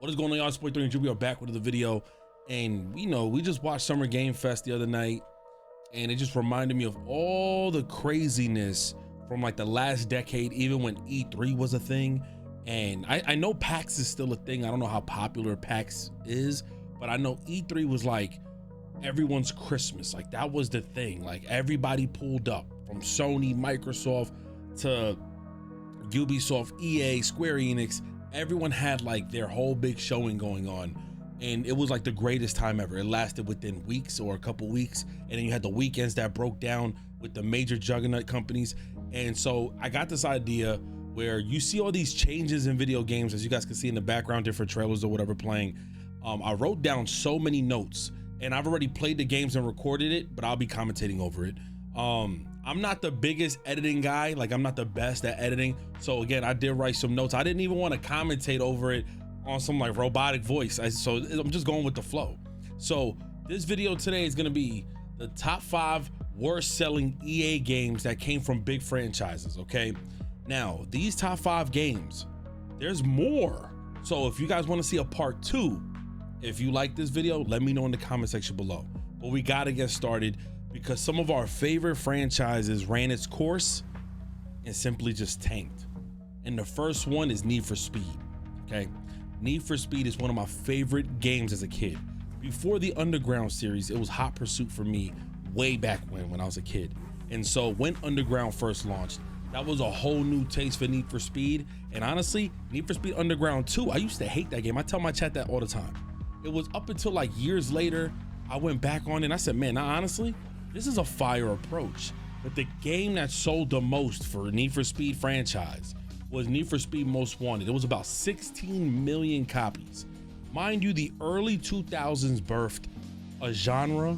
What is going on, y'all? Sport 3 and we are back with the video. And we just watched Summer Game Fest the other night, and it just reminded me of all the craziness from like the last decade, even when E3 was a thing. And I know PAX is still a thing. I don't know how popular PAX is, but I know E3 was like everyone's Christmas. Like that was the thing. Like everybody pulled up, from Sony, Microsoft to Ubisoft, EA, Square Enix. Everyone had like their whole big showing going on, and it was like the greatest time ever. It lasted within weeks or a couple weeks, and then you had the weekends that broke down with the major juggernaut companies. And so I got this idea where you see all these changes in video games, as you guys can see in the background, different trailers or whatever playing. I wrote down so many notes, and I've already played the games and recorded it, but I'll be commentating over it. I'm not the biggest editing guy, like I'm not the best at editing. So again, I did write some notes. I didn't even want to commentate over it on some like robotic voice. So I'm just going with the flow. So this video today is gonna be the top 5 worst selling EA games that came from big franchises, okay? Now, these top 5 games, there's more. So if you guys wanna see a part 2, if you like this video, let me know in the comment section below. But we gotta get started, because some of our favorite franchises ran its course and simply just tanked. And the first one is Need for Speed, okay? Need for Speed is one of my favorite games as a kid. Before the Underground series, it was Hot Pursuit for me way back when I was a kid. And so when Underground first launched, that was a whole new taste for Need for Speed. And honestly, Need for Speed Underground 2, I used to hate that game. I tell my chat that all the time. It was up until like years later, I went back on it and I said, man, honestly, this is a fire approach. But the game that sold the most for Need for Speed franchise was Need for Speed Most Wanted. It was about 16 million copies. Mind you, the early 2000s birthed a genre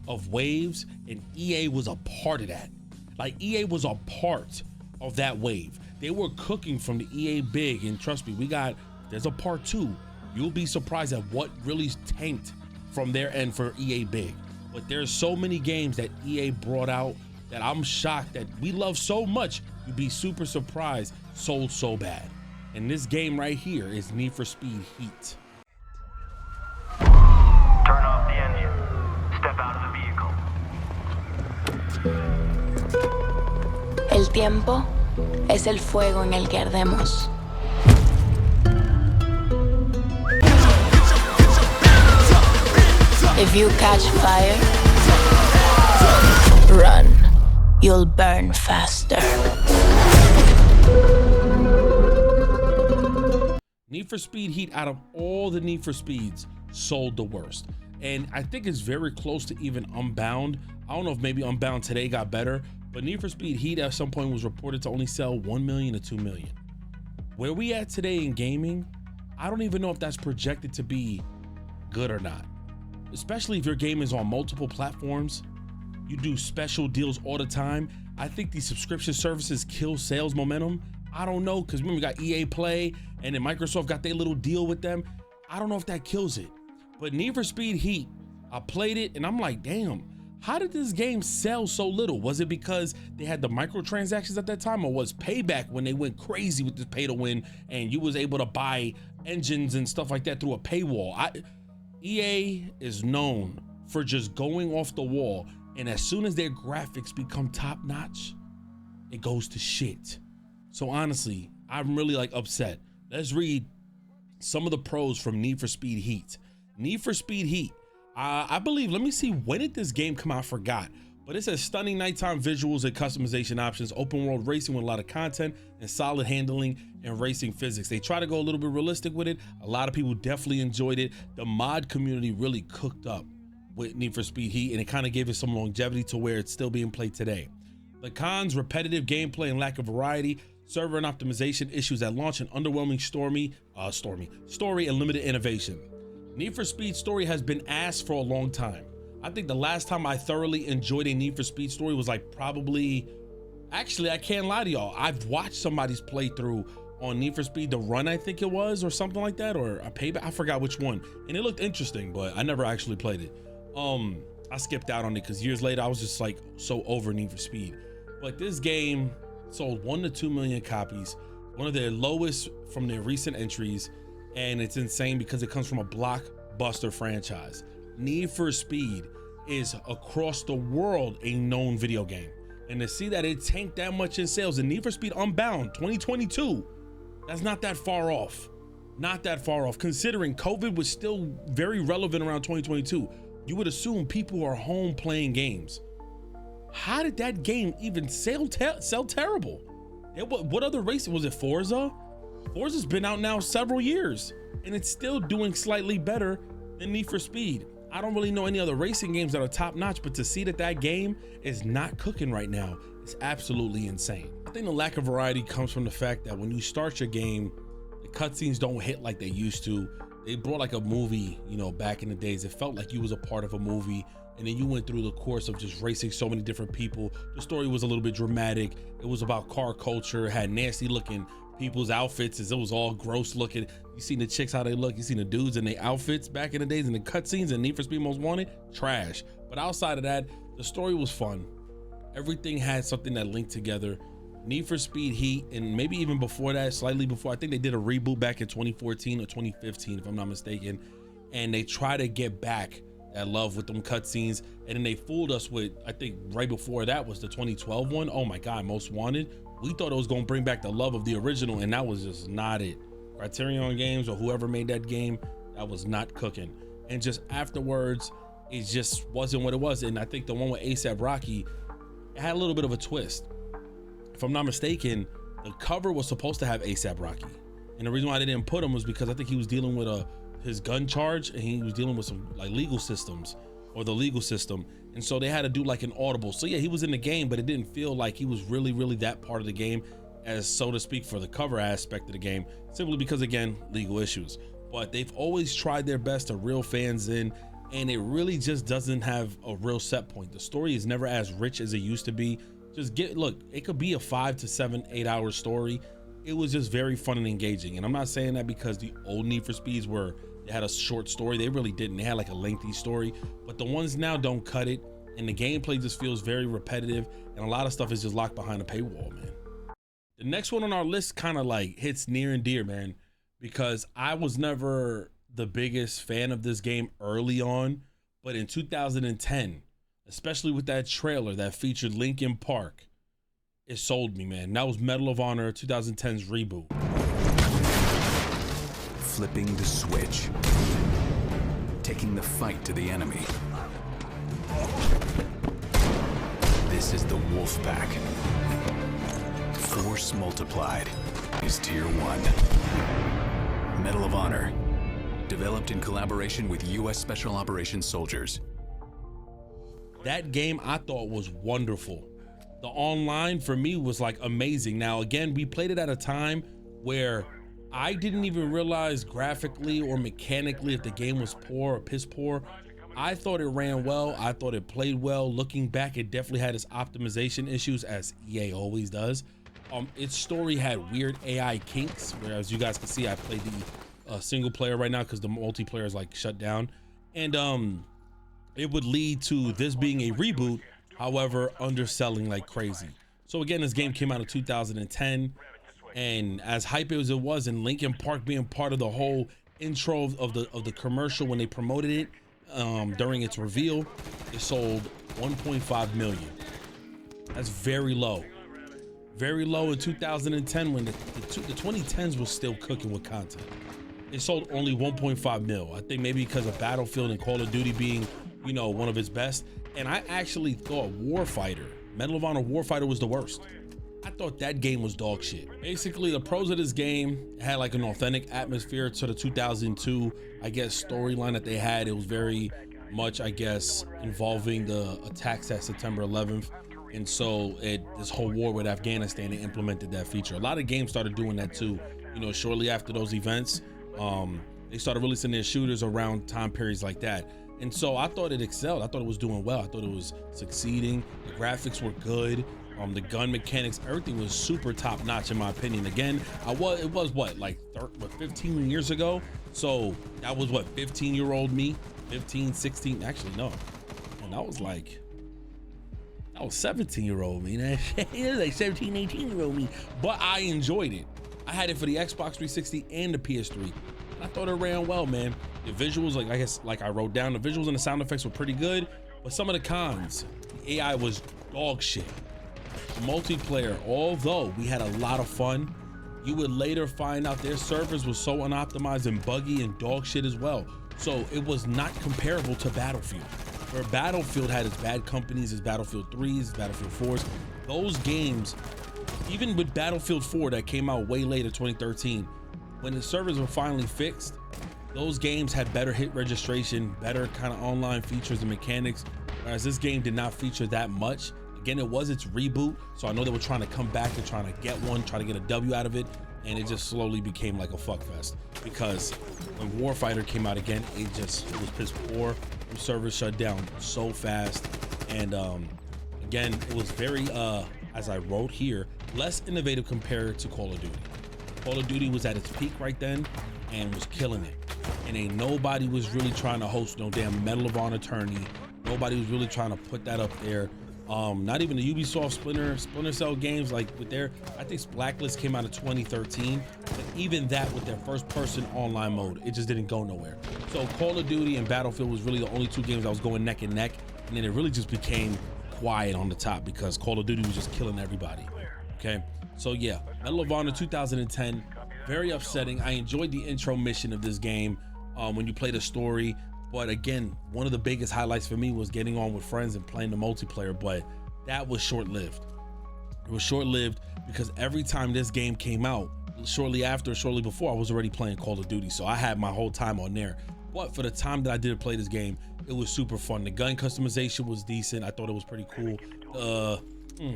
of waves, and EA was a part of that. Like EA was a part of that wave. They were cooking from the EA big, and trust me, there's a part 2. You'll be surprised at what really tanked from their end for EA big. But there's so many games that EA brought out that I'm shocked that we love so much, you'd be super surprised sold so bad. And this game right here is Need for Speed Heat. Turn off the engine. Step out of the vehicle. El tiempo es el fuego en el que ardemos. If you catch fire, run. You'll burn faster. Need for Speed Heat, out of all the Need for Speeds, sold the worst. And I think it's very close to even Unbound. I don't know if maybe Unbound today got better, but Need for Speed Heat at some point was reported to only sell 1 million to 2 million. Where we at today in gaming, I don't even know if that's projected to be good or not. Especially if your game is on multiple platforms, you do special deals all the time. I think these subscription services kill sales momentum. I don't know, because remember we got EA Play, and then Microsoft got their little deal with them. I don't know if that kills it. But Need for Speed Heat, I played it and I'm like, damn, how did this game sell so little? Was it because they had the microtransactions at that time, or was Payback when they went crazy with this pay to win and you was able to buy engines and stuff like that through a paywall? EA is known for just going off the wall, and as soon as their graphics become top notch, it goes to shit. So honestly, I'm really like upset. Let's read some of the pros from Need for Speed Heat. Need for Speed Heat, I believe, let me see, when did this game come out? I forgot. But it says stunning nighttime visuals and customization options, open world racing with a lot of content, and solid handling and racing physics. They try to go a little bit realistic with it. A lot of people definitely enjoyed it. The mod community really cooked up with Need for Speed Heat, and it kind of gave it some longevity to where it's still being played today. The cons: repetitive gameplay and lack of variety, server and optimization issues at launch, and underwhelming story and limited innovation. Need for Speed story has been asked for a long time. I think the last time I thoroughly enjoyed a Need for Speed story was like probably, actually, I can't lie to y'all, I've watched somebody's playthrough on Need for Speed The Run, I think it was, or something like that, or a Payback, I forgot which one. And it looked interesting, but I never actually played it. I skipped out on it because years later I was just like so over Need for Speed. But this game sold 1 to 2 million copies, one of their lowest from their recent entries. and it's insane because it comes from a blockbuster franchise. Need for Speed is across the world a known video game, and to see that it tanked that much in sales, and Need for Speed Unbound 2022, that's not that far off. Not that far off, considering COVID was still very relevant around 2022. You would assume people are home playing games. How did that game even sell terrible? What other race was it? Forza? Forza's been out now several years, and it's still doing slightly better than Need for Speed. I don't really know any other racing games that are top notch, but to see that game is not cooking right now is absolutely insane. I think the lack of variety comes from the fact that when you start your game, the cutscenes don't hit like they used to. They brought like a movie, you know, back in the days. It felt like you was a part of a movie, and then you went through the course of just racing so many different people. The story was a little bit dramatic. It was about car culture, had nasty looking people's outfits, as it was all gross looking. You seen the chicks how they look, you seen the dudes in their outfits back in the days, and the cutscenes and Need for Speed Most Wanted, trash. But outside of that, the story was fun. Everything had something that linked together. Need for Speed Heat, and maybe even before that, slightly before, I think they did a reboot back in 2014 or 2015, if I'm not mistaken, and they try to get back that love with them cutscenes, and then they fooled us with, I think right before that was the 2012 one. Oh my God, Most Wanted. We thought it was gonna bring back the love of the original, and that was just not it. Criterion Games or whoever made that game, that was not cooking. And just afterwards, it just wasn't what it was. And I think the one with A$AP Rocky, it had a little bit of a twist. If I'm not mistaken, the cover was supposed to have A$AP Rocky, and the reason why they didn't put him was because I think he was dealing with his gun charge, and he was dealing with some like legal systems, or the legal system, and so they had to do like an audible. So yeah, he was in the game, but it didn't feel like he was really that part of the game, as so to speak, for the cover aspect of the game, simply because, again, legal issues. But they've always tried their best to reel fans in, and it really just doesn't have a real set point. The story is never as rich as it used to be. Look, it could be a 5 to 7, 8 hour story. It was just very fun and engaging. And I'm not saying that because the old Need for Speeds they had a short story. They really didn't. They had like a lengthy story, but the ones now don't cut it, and the gameplay just feels very repetitive, and a lot of stuff is just locked behind a paywall, man. The next one on our list kind of like hits near and dear, man, because I was never the biggest fan of this game early on, but in 2010, especially with that trailer that featured Linkin Park, it sold me, man. That was Medal of Honor 2010's reboot. Flipping the switch, taking the fight to the enemy. This is the Wolf Pack. Force multiplied is Tier 1. Medal of Honor, developed in collaboration with U.S. Special Operations soldiers. That game I thought was wonderful. The online for me was like amazing. Now, again, we played it at a time where I didn't even realize graphically or mechanically if the game was poor or piss poor. I thought it ran well. I thought it played well. Looking back, it definitely had its optimization issues, as EA always does. Its story had weird AI kinks, where, as you guys can see, I played the single player right now because the multiplayer is like shut down. And it would lead to this being a reboot, however, underselling like crazy. So again, this game came out in 2010. And as hype as it was, and Linkin Park being part of the whole intro of the commercial when they promoted it during its reveal, it sold 1.5 million. That's very low. Very low in 2010 when the 2010s was still cooking with content. It sold only 1.5 mil. I think maybe because of Battlefield and Call of Duty being, you know, one of its best. And I actually thought Warfighter, Medal of Honor Warfighter, was the worst. I thought that game was dog shit. Basically, the pros of this game had like an authentic atmosphere to the 2002, I guess, storyline that they had. It was very much, I guess, involving the attacks at September 11th. And so this whole war with Afghanistan, they implemented that feature. A lot of games started doing that too. You know, shortly after those events, they started releasing their shooters around time periods like that. And so I thought it excelled. I thought it was doing well. I thought it was succeeding. The graphics were good. The gun mechanics, everything was super top notch in my opinion. Again, it was what, like 15 years ago? So that was what, 15-year-old me? 15, 16, actually no. And that was 17-year-old me. It was like 17, 18-year-old me. But I enjoyed it. I had it for the Xbox 360 and the PS3. I thought it ran well, man. The visuals, like I guess, like I wrote down, the visuals and the sound effects were pretty good, but some of the cons, the AI was dog shit. Multiplayer, although we had a lot of fun, you would later find out their servers was so unoptimized and buggy and dog shit as well. So it was not comparable to Battlefield, where Battlefield had its bad companies, its Battlefield 3s, its Battlefield 4s. Those games, even with Battlefield 4 that came out way later, 2013, when the servers were finally fixed, those games had better hit registration, better kind of online features and mechanics, whereas this game did not feature that much. Again, it was its reboot, so I know they were trying to come back and trying to get one, try to get a W out of it, and it just slowly became like a fuck fest, because when Warfighter came out again, it was piss poor. The servers shut down so fast, and again, it was very as I wrote here, less innovative compared to Call of Duty. Call of Duty was at its peak right then and was killing it, and ain't nobody was really trying to host no damn Medal of Honor tourney. Nobody was really trying to put that up there. Not even the Ubisoft Splinter Cell games, like with their, I think Blacklist came out in 2013, but even that with their first person online mode, it just didn't go nowhere. So Call of Duty and Battlefield was really the only two games that was going neck and neck, and then it really just became quiet on the top because Call of Duty was just killing everybody. Okay, so yeah, Medal of Honor 2010, very upsetting. I enjoyed the intro mission of this game when you play the story. But again, one of the biggest highlights for me was getting on with friends and playing the multiplayer, but that was short-lived. It was short-lived because every time this game came out, shortly after, shortly before, I was already playing Call of Duty. So I had my whole time on there. But for the time that I did play this game, it was super fun. The gun customization was decent. I thought it was pretty cool.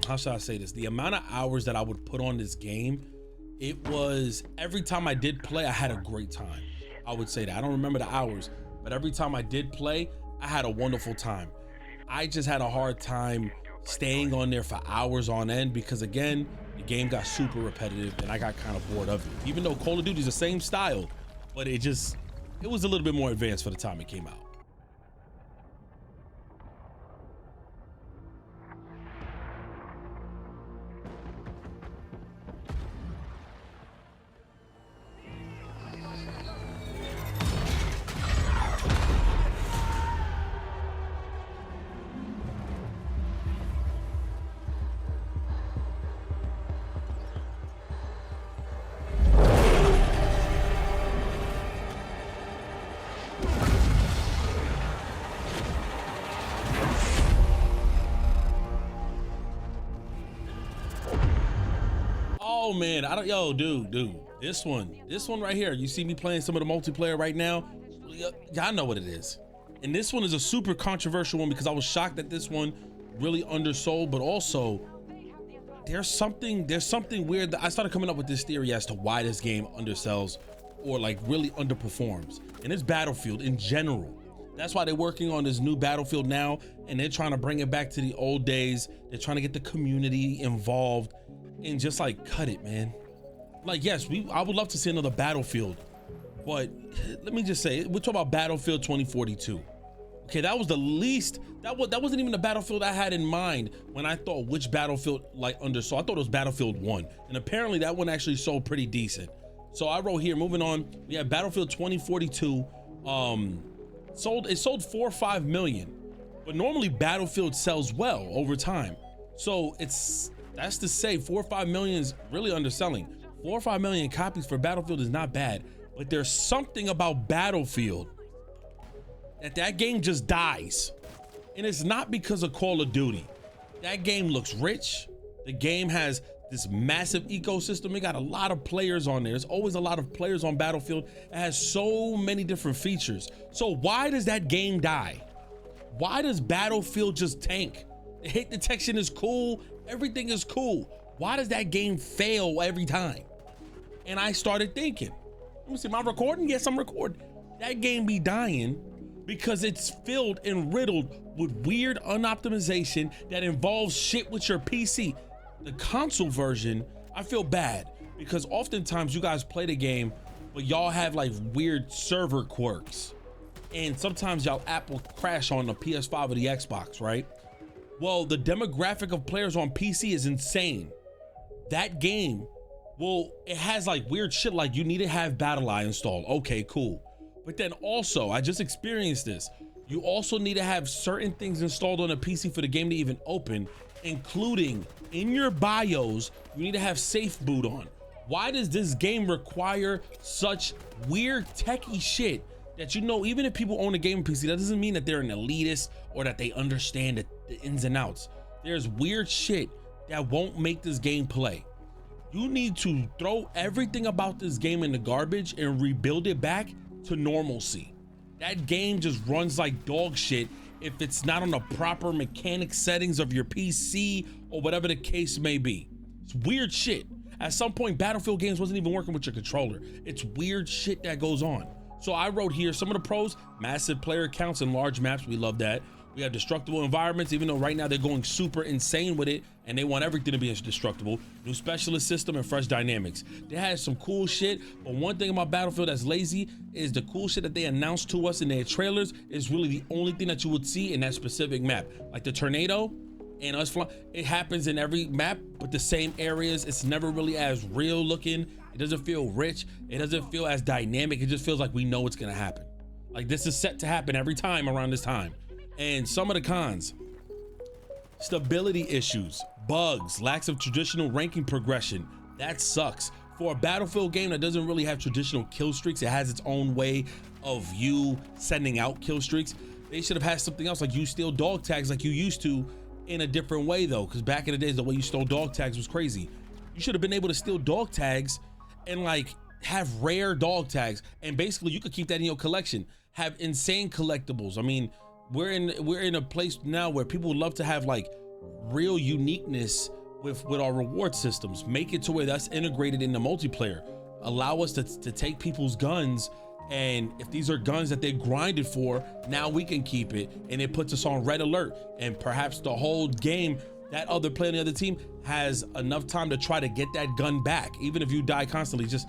How should I say this? The amount of hours that I would put on this game, it was, every time I did play, I had a great time. I would say that. I don't remember the hours, but every time I did play, I had a wonderful time. I just had a hard time staying on there for hours on end because, again, the game got super repetitive and I got kind of bored of it. Even though Call of Duty is the same style, but it was a little bit more advanced for the time it came out. Oh man, dude, this one right here, you see me playing some of the multiplayer right now, y'all know what it is. And this one is a super controversial one because I was shocked that this one really undersold, but also there's something weird that I started coming up with this theory as to why this game undersells or like really underperforms. And it's Battlefield in general. That's why they're working on this new Battlefield now, and they're trying to bring it back to the old days. They're trying to get the community involved and just like cut it, man. Like, yes, I would love to see another Battlefield, but let me just say, we're talking about Battlefield 2042. Okay, that was the least, that wasn't even the Battlefield I had in mind when I thought which Battlefield like undersold. I thought it was Battlefield 1, and apparently that one actually sold pretty decent. So I wrote here, moving on, we have Battlefield 2042. It sold 4 or 5 million, but normally Battlefield sells well over time. So that's to say 4 or 5 million is really underselling. 4 or 5 million copies for Battlefield is not bad, but there's something about Battlefield that game just dies. And it's not because of Call of Duty. That game looks rich. The game has this massive ecosystem. It got a lot of players on there. There's always a lot of players on Battlefield. It has so many different features. So why does that game die? Why does Battlefield just tank? The hit detection is cool. Everything is cool. Why does that game fail every time? And I started thinking, let me see, am I recording? Yes, I'm recording. That game be dying because it's filled and riddled with weird unoptimization that involves shit with your PC. The console version, I feel bad because oftentimes you guys play the game, but y'all have like weird server quirks. And sometimes y'all app will crash on the PS5 or the Xbox, right? Well, the demographic of players on PC is insane. That game Well, it has like weird shit like you need to have BattlEye installed. Okay, cool. But then also, I just experienced this. You also need to have certain things installed on a PC for the game to even open, including in your BIOS, you need to have safe boot on. Why does this game require such weird techie shit that, you know, even if people own a gaming PC, that doesn't mean that they're an elitist or that they understand the ins and outs. There's weird shit that won't make this game play. You need to throw everything about this game in the garbage and rebuild it back to normalcy. That game just runs like dog shit if it's not on the proper mechanic settings of your PC or whatever the case may be. It's weird shit. At some point, Battlefield games wasn't even working with your controller. It's weird shit that goes on. So I wrote here some of the pros: massive player counts and large maps. We love that. We have destructible environments, even though right now they're going super insane with it and they want everything to be destructible. New specialist system and fresh dynamics. They had some cool shit, but one thing about Battlefield that's lazy is the cool shit that they announced to us in their trailers is really the only thing that you would see in that specific map. Like the tornado and us flying, it happens in every map, but the same areas. It's never really as real looking. It doesn't feel rich. It doesn't feel as dynamic. It just feels like we know it's gonna happen. Like this is set to happen every time around this time. And some of the cons: stability issues, bugs, lacks of traditional ranking progression. That sucks. For a Battlefield game that doesn't really have traditional kill streaks, it has its own way of you sending out kill streaks. They should have had something else, like you steal dog tags like you used to, in a different way though, because back in the days, the way you stole dog tags was crazy. You should have been able to steal dog tags and like have rare dog tags, and basically you could keep that in your collection, have insane collectibles. I mean, we're in a place now where people would love to have like real uniqueness with our reward systems. Make it to where that's integrated in the multiplayer. Allow us to take people's guns, and if these are guns that they grinded for, now we can keep it, and it puts us on red alert, and perhaps the whole game, that other player on the other team has enough time to try to get that gun back, even if you die constantly. Just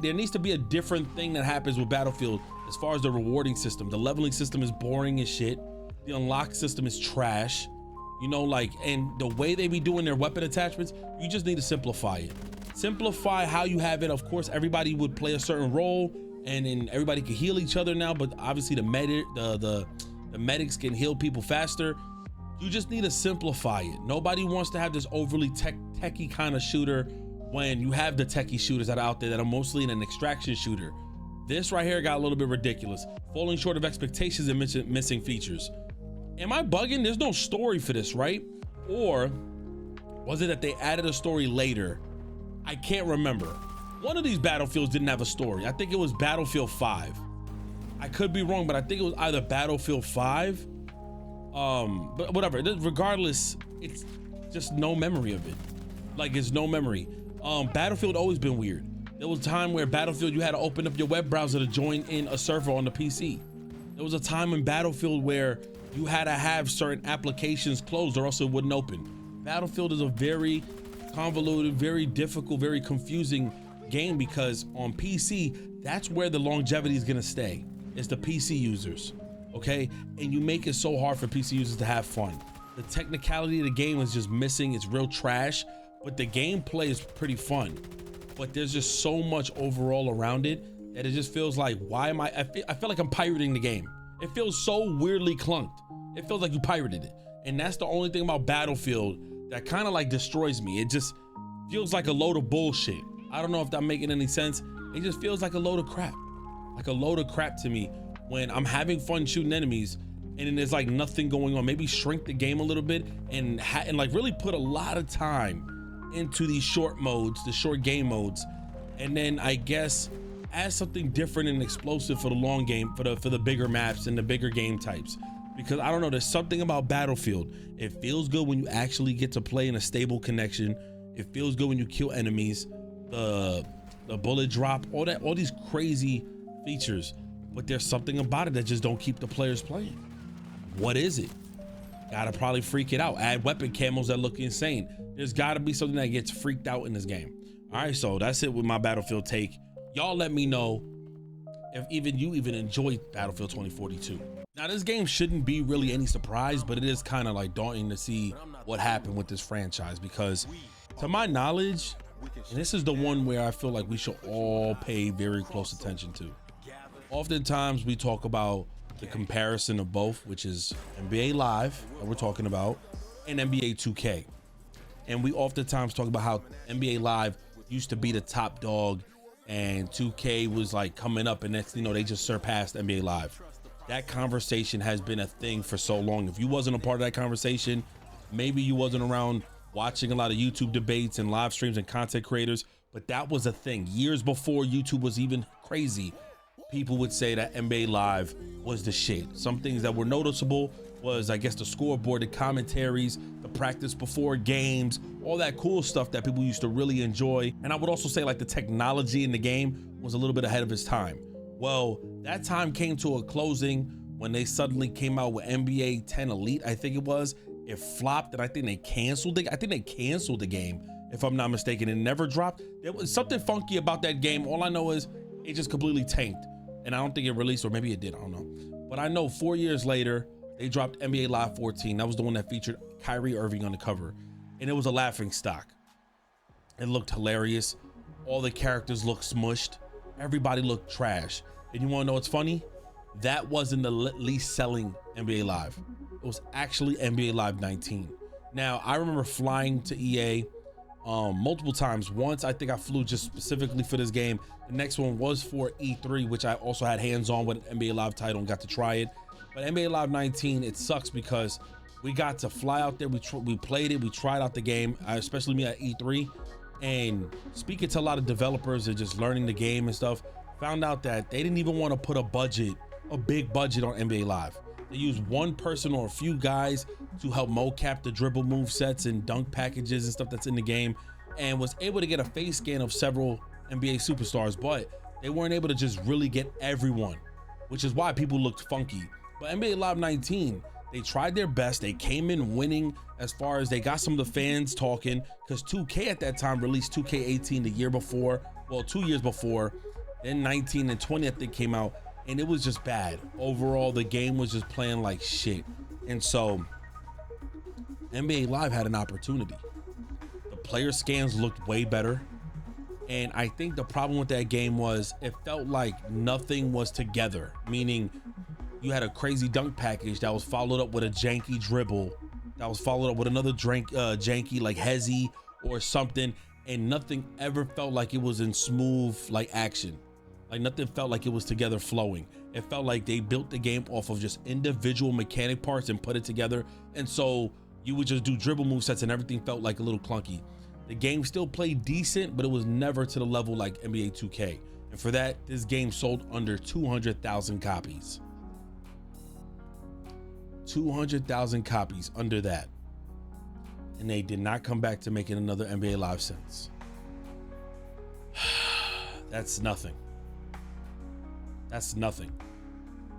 there needs to be a different thing that happens with Battlefield as far as the rewarding system. The leveling system is boring as shit. The unlock system is trash. You know, like, and the way they be doing their weapon attachments, you just need to simplify it. Simplify how you have it. Of course, everybody would play a certain role, and then everybody can heal each other now, but obviously the medics can heal people faster. You just need to simplify it. Nobody wants to have this overly techie kind of shooter when you have the techie shooters that are out there that are mostly in an extraction shooter. This right here got a little bit ridiculous, falling short of expectations and missing features. Am I bugging? There's no story for this, right? Or was it that they added a story later? I can't remember. One of these Battlefields didn't have a story. I think it was Battlefield 5. I could be wrong, but I think it was either Battlefield 5. But whatever, regardless, it's just no memory of it. Like, it's no memory. Battlefield always been weird. There was a time where Battlefield, you had to open up your web browser to join in a server on the PC. There was a time in Battlefield where you had to have certain applications closed or else it wouldn't open. Battlefield is a very convoluted, very difficult, very confusing game, because on PC, that's where the longevity is gonna stay. It's the PC users, okay? And you make it so hard for PC users to have fun. The technicality of the game is just missing. It's real trash, but the gameplay is pretty fun. But there's just so much overall around it that it just feels like, why am I feel like I'm pirating the game. It feels so weirdly clunked. It feels like you pirated it. And that's the only thing about Battlefield that kind of like destroys me. It just feels like a load of bullshit. I don't know if I'm making any sense. It just feels like a load of crap. Like a load of crap to me when I'm having fun shooting enemies and then there's like nothing going on. Maybe shrink the game a little bit and like really put a lot of time into these short modes, the short game modes. And then I guess add something different and explosive for the long game, for the bigger maps and the bigger game types. Because I don't know, there's something about Battlefield. It feels good when you actually get to play in a stable connection. It feels good when you kill enemies. The bullet drop, all these crazy features, but there's something about it that just don't keep the players playing. What is it? Gotta probably freak it out. Add weapon camos that look insane. There's gotta be something that gets freaked out in this game. All right, so that's it with my Battlefield take. Y'all let me know if you even enjoyed Battlefield 2042. Now, this game shouldn't be really any surprise, but it is kind of like daunting to see what happened with this franchise, because to my knowledge, And this is the one where I feel like we should all pay very close attention to. Oftentimes we talk about the comparison of both, which is NBA Live that we're talking about and NBA 2K. And we oftentimes talk about how NBA Live used to be the top dog and 2K was like coming up, and next thing you know, they just surpassed NBA Live. That conversation has been a thing for so long. If you wasn't a part of that conversation, maybe you wasn't around watching a lot of YouTube debates and live streams and content creators, but that was a thing. Years before YouTube was even crazy, people would say that NBA Live was the shit. Some things that were noticeable was, I guess, the scoreboard, the commentaries, the practice before games, all that cool stuff that people used to really enjoy. And I would also say like the technology in the game was a little bit ahead of its time. Well, that time came to a closing when they suddenly came out with NBA 10 Elite, I think it was. It flopped, and I think they canceled it. I think they canceled the game, if I'm not mistaken. It never dropped. There was something funky about that game. All I know is it just completely tanked, and I don't think it released, or maybe it did, I don't know. But I know 4 years later, they dropped NBA Live 14. That was the one that featured Kyrie Irving on the cover, and it was a laughing stock. It looked hilarious. All the characters looked smushed. Everybody looked trash. And you wanna know what's funny? That wasn't the least selling NBA Live. It was actually NBA Live 19. Now, I remember flying to EA multiple times. Once, I think I flew just specifically for this game. The next one was for E3, which I also had hands-on with an NBA Live title and got to try it. But NBA Live 19, it sucks because we got to fly out there. We played it. We tried out the game, especially me at E3. And speaking to a lot of developers and just learning the game and stuff, found out that they didn't even want to put a big budget on NBA Live. They used one person or a few guys to help mocap the dribble move sets and dunk packages and stuff that's in the game, and was able to get a face scan of several NBA superstars, but they weren't able to just really get everyone, which is why people looked funky. But NBA Live 19, they tried their best. They came in winning as far as they got some of the fans talking, because 2K at that time released 2K18 the year before, well, 2 years before. Then 19 and 20 I think came out, and it was just bad. Overall, the game was just playing like shit. And so NBA Live had an opportunity. The player scans looked way better. And I think the problem with that game was it felt like nothing was together, meaning you had a crazy dunk package that was followed up with a janky dribble, that was followed up with another janky like hezzy or something, and nothing ever felt like it was in smooth like action. Like nothing felt like it was together flowing. It felt like they built the game off of just individual mechanic parts and put it together. And so you would just do dribble move sets and everything felt like a little clunky. The game still played decent, but it was never to the level like NBA 2K. And for that, this game sold under 200,000 copies. 200,000 copies under that. And they did not come back to making another NBA Live since. That's nothing. That's nothing.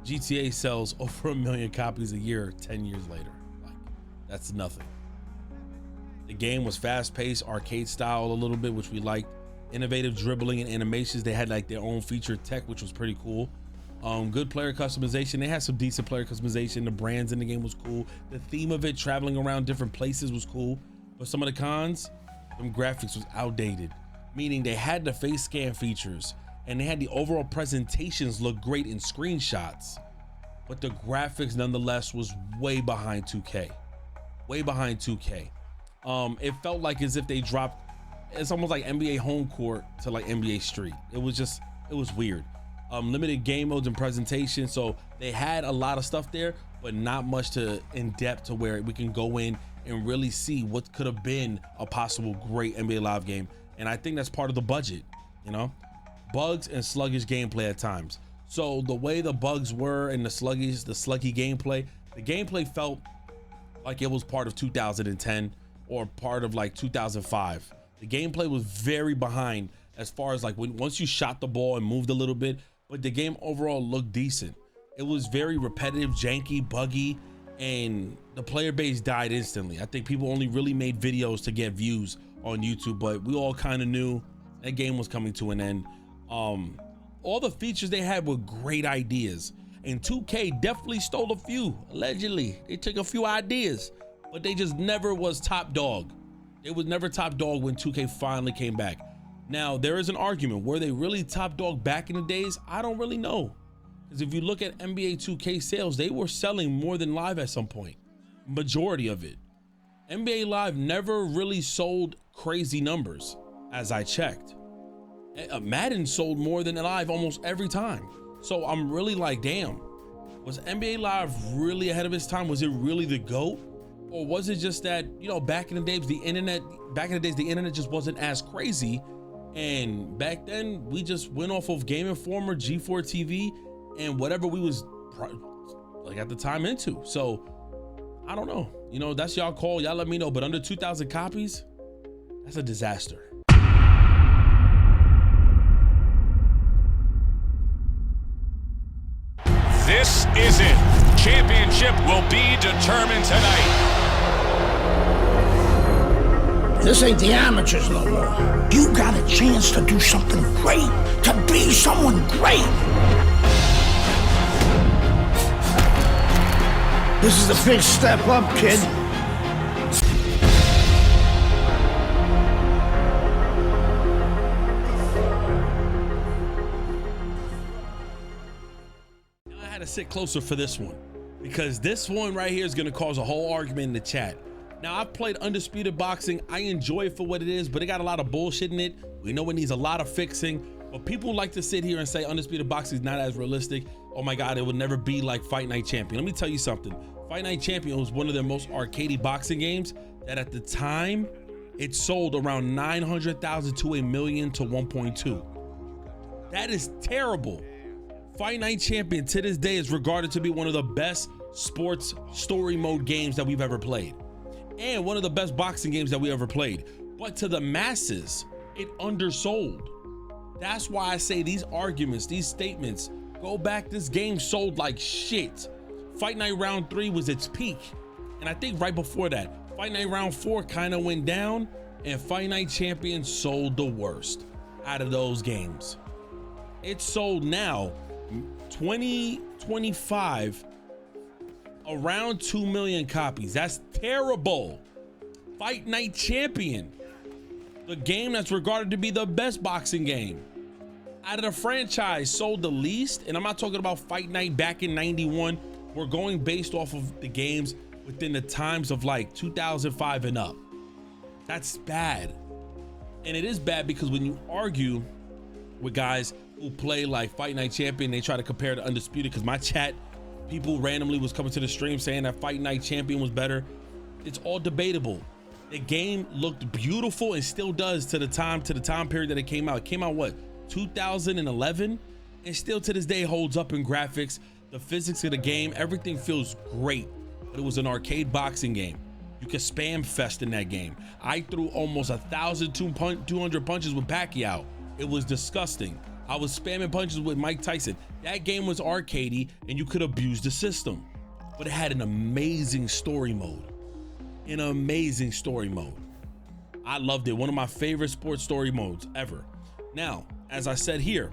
GTA sells over 1 million copies a year 10 years later. Like, that's nothing. The game was fast-paced, arcade style a little bit, which we liked. Innovative dribbling and animations. They had like their own featured tech, which was pretty cool. Good player customization. They had some decent player customization. The brands in the game was cool. The theme of it, traveling around different places, was cool. But some of the cons, them graphics was outdated. Meaning they had the face scan features and they had the overall presentations look great in screenshots, but the graphics nonetheless was way behind 2K. Way behind 2K. It felt like as if they dropped, it's almost like NBA Home Court to like NBA Street. It was weird. Limited game modes and presentation, so they had a lot of stuff there, but not much to in depth to where we can go in and really see what could have been a possible great NBA Live game. And I think that's part of the budget, you know? Bugs and sluggish gameplay at times. So the way the bugs were and the sluggy gameplay, the gameplay felt like it was part of 2010 or part of like 2005. The gameplay was very behind as far as like once you shot the ball and moved a little bit, but the game overall looked decent. It was very repetitive, janky, buggy, and the player base died instantly. I think people only really made videos to get views on YouTube, but we all kind of knew that game was coming to an end. All the features they had were great ideas, and 2K definitely stole a few. Allegedly, they took a few ideas, but they just never was top dog. It was never top dog when 2K finally came back. Now, there is an argument. Were they really top dog back in the days? I don't really know. Because if you look at NBA 2K sales, they were selling more than Live at some point. Majority of it. NBA Live never really sold crazy numbers, as I checked. Madden sold more than Live almost every time. So I'm really like, damn, was NBA Live really ahead of its time? Was it really the GOAT? Or was it just that, you know, back in the days, the internet just wasn't as crazy. And back then we just went off of Game Informer, G4 TV, and whatever we was like at the time into. So I don't know, you know, that's y'all call, y'all let me know, but under 2,000 copies, that's a disaster. This is it. Championship will be determined tonight. This ain't the amateurs no more. You got a chance to do something great, to be someone great. This is a big step up, kid. I had to sit closer for this one because this one right here is going to cause a whole argument in the chat. Now, I've played Undisputed Boxing. I enjoy it for what it is, but it got a lot of bullshit in it. We know it needs a lot of fixing, but people like to sit here and say Undisputed Boxing is not as realistic. Oh my God, it would never be like Fight Night Champion. Let me tell you something. Fight Night Champion was one of their most arcadey boxing games that at the time, it sold around 900,000 to 1 million to 1.2. That is terrible. Fight Night Champion to this day is regarded to be one of the best sports story mode games that we've ever played. And one of the best boxing games that we ever played. But to the masses, it undersold. That's why I say these arguments, these statements, go back, this game sold like shit. Fight Night Round 3 was its peak. And I think right before that, Fight Night Round 4 kind of went down, and Fight Night Champion sold the worst out of those games. It sold now, 2025, around 2 million copies. That's terrible. Fight Night Champion, the game that's regarded to be the best boxing game out of the franchise, sold the least. And I'm not talking about Fight Night back in 91. We're going based off of the games within the times of like 2005 and up. That's bad. And it is bad because when you argue with guys who play like Fight Night Champion, they try to compare to Undisputed, because my chat, people randomly was coming to the stream saying that Fight Night Champion was better. It's all debatable. The game looked beautiful and still does to the time period that it came out. It came out what, 2011, and still to this day holds up in graphics. The physics of the game, everything feels great. But it was an arcade boxing game. You could spam fest in that game. I threw almost 1,200 punches with Pacquiao. It was disgusting. I was spamming punches with Mike Tyson. That game was arcadey and you could abuse the system, but it had an amazing story mode. An amazing story mode. I loved it. One of my favorite sports story modes ever. Now, as I said here,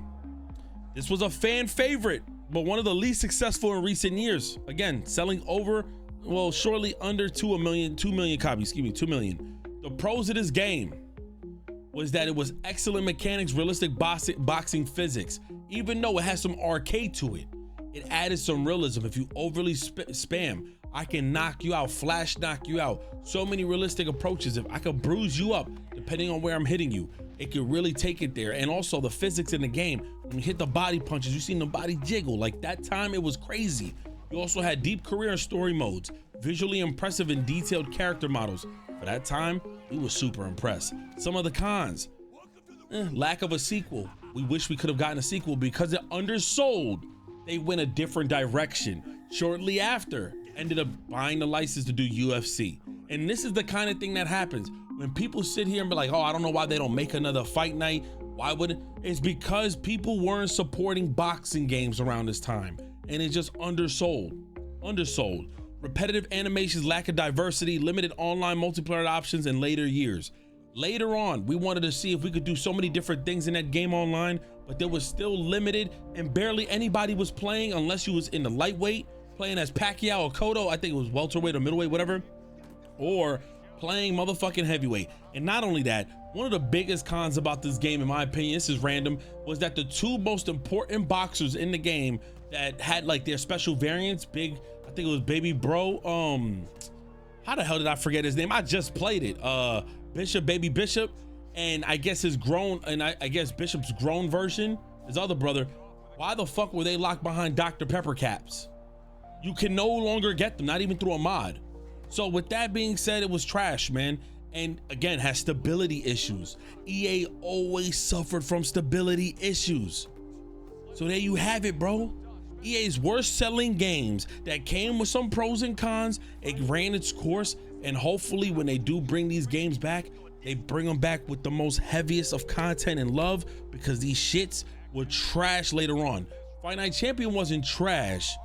this was a fan favorite, but one of the least successful in recent years. Again, selling over, well, shortly under 2 million copies, 2 million. The pros of this game was that it was excellent mechanics, realistic boxing physics. Even though it has some arcade to it, it added some realism. If you overly spam, I can knock you out, flash knock you out. So many realistic approaches. If I could bruise you up, depending on where I'm hitting you, it could really take it there. And also the physics in the game, when you hit the body punches, you see the body jiggle. Like that time, it was crazy. You also had deep career and story modes, visually impressive and detailed character models. For that time, we were super impressed. Some of the cons, lack of a sequel. We wish we could have gotten a sequel because it undersold. They went a different direction. Shortly after, ended up buying the license to do UFC. And this is the kind of thing that happens when people sit here and be like, oh, I don't know why they don't make another Fight Night. Why would it? It's because people weren't supporting boxing games around this time. And it just undersold. Repetitive animations, lack of diversity, limited online multiplayer options in later years. Later on, we wanted to see if we could do so many different things in that game online, but there was still limited and barely anybody was playing unless you was in the lightweight, playing as Pacquiao or Cotto. I think it was welterweight or middleweight, whatever. Or playing motherfucking heavyweight. And not only that, one of the biggest cons about this game, in my opinion, this is random, was that the two most important boxers in the game that had like their special variants, I think it was Baby Bro, how the hell did I forget his name? I just played it. Bishop, Baby Bishop, and I guess his grown, and I guess Bishop's grown version, his other brother. Why the fuck were they locked behind Dr. Pepper caps? You can no longer get them, not even through a mod. So with that being said, it was trash, man. And again, has stability issues. EA always suffered from stability issues. So there you have it, bro. EA's worst selling games that came with some pros and cons, it ran its course, and hopefully when they do bring these games back, they bring them back with the most heaviest of content and love, because these shits were trash later on. Fight Night Champion wasn't trash,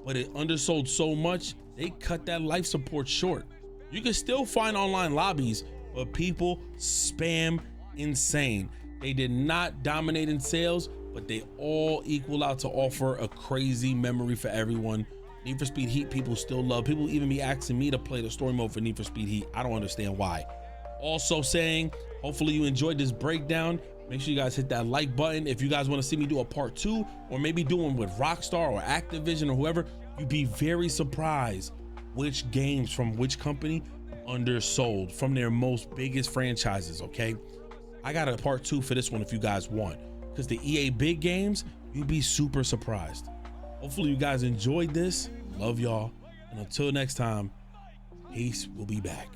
but it undersold so much, they cut that life support short. You can still find online lobbies, but people spam insane. They did not dominate in sales, but they all equal out to offer a crazy memory for everyone. Need for Speed Heat people still love. People even be asking me to play the story mode for Need for Speed Heat. I don't understand why. Also saying, hopefully you enjoyed this breakdown. Make sure you guys hit that like button. If you guys want to see me do a part 2, or maybe do one with Rockstar or Activision or whoever, you'd be very surprised which games from which company undersold from their most biggest franchises. Okay, I got a part 2 for this one if you guys want, because the EA big games, you'd be super surprised. Hopefully you guys enjoyed this. Love y'all, and until next time, peace. We'll be back.